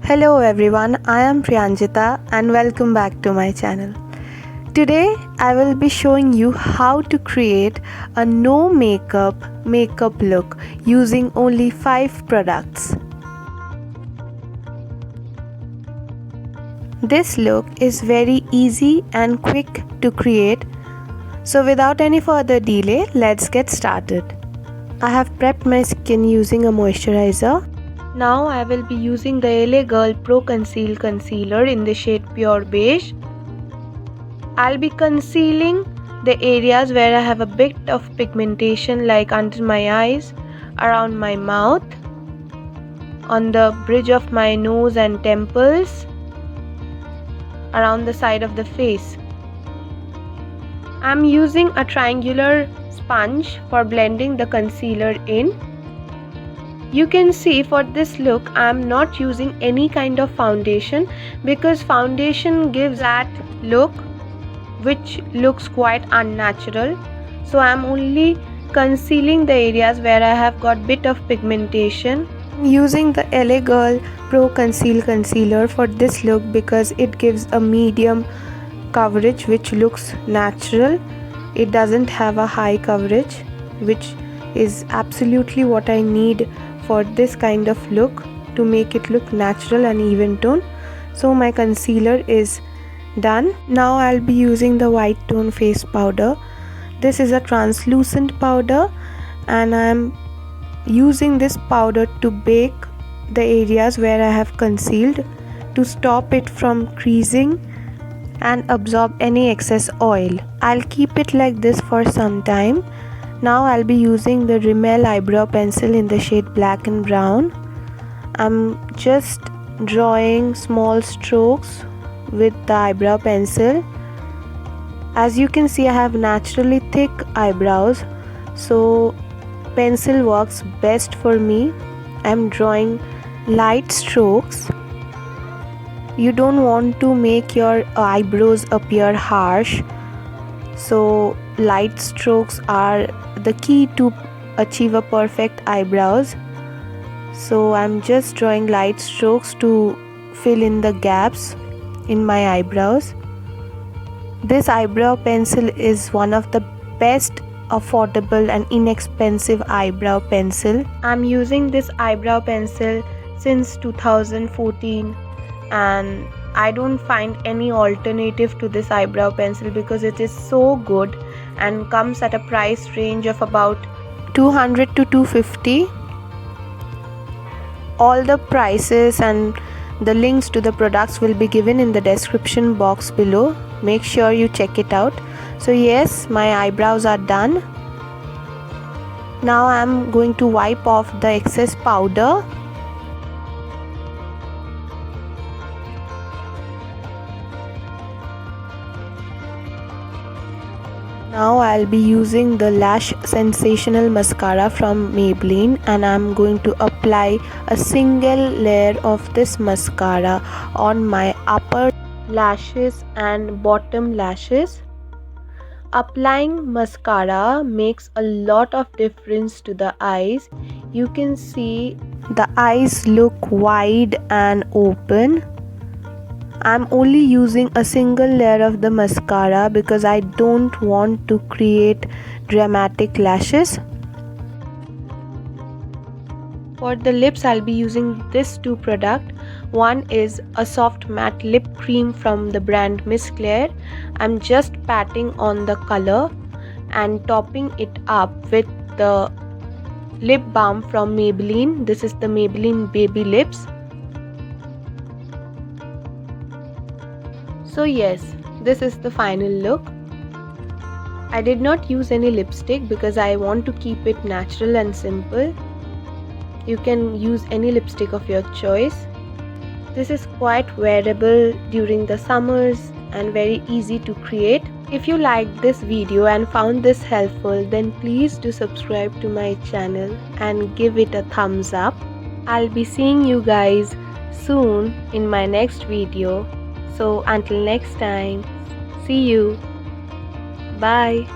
Hello everyone, I am Priyanjita and welcome back to my channel. Today I will be showing you how to create a no makeup look using only 5 products. This look is very easy and quick to create. So without any further delay, let's get started. I have prepped my skin using a moisturizer. Now I will be using the LA Girl Pro Conceal Concealer in the shade Pure Beige. I'll be concealing the areas where I have a bit of pigmentation, like under my eyes, around my mouth, on the bridge of my nose and temples, around the side of the face. I'm using a triangular sponge for blending the concealer in. You can see for this look I'm not using any kind of foundation because foundation gives that look which looks quite unnatural. So I'm only concealing the areas where I have got bit of pigmentation. I'm using the LA Girl Pro Conceal Concealer for this look because it gives a medium coverage which looks natural. It doesn't have a high coverage, which is absolutely what I need for this kind of look to make it look natural and even tone. So my concealer is done. Now I'll be using the white tone face powder. This is a translucent powder and I'm using this powder to bake the areas where I have concealed to stop it from creasing and absorb any excess oil. I'll keep it like this for some time. Now I'll be using the Rimmel eyebrow pencil in the shade Black and Brown. I'm just drawing small strokes with the eyebrow pencil. As you can see, I have naturally thick eyebrows, so pencil works best for me. I'm drawing light strokes. You don't want to make your eyebrows appear harsh, so light strokes are the key to achieve a perfect eyebrows. So I'm just drawing light strokes to fill in the gaps in my eyebrows. This eyebrow pencil is one of the best affordable and inexpensive eyebrow pencil. I'm using this eyebrow pencil since 2014 and I don't find any alternative to this eyebrow pencil because it is so good and comes at a price range of about 200 to 250. All the prices and the links to the products will be given in the description box below. Make sure you check it out. So yes, my eyebrows are done. Now I'm going to wipe off the excess powder. Now I'll be using the Lash Sensational Mascara from Maybelline and I'm going to apply a single layer of this mascara on my upper lashes and bottom lashes. Applying mascara makes a lot of difference to the eyes. You can see the eyes look wide and open. I'm only using a single layer of the mascara because I don't want to create dramatic lashes. For the lips, I'll be using this two products. One is a soft matte lip cream from the brand Miss Claire. I'm just patting on the color and topping it up with the lip balm from Maybelline. This is the Maybelline Baby Lips. So yes, this is the final look. I did not use any lipstick because I want to keep it natural and simple. You can use any lipstick of your choice. This is quite wearable during the summers and very easy to create. If you liked this video and found this helpful, then please do subscribe to my channel and give it a thumbs up. I'll be seeing you guys soon in my next video. So until next time, see you. Bye.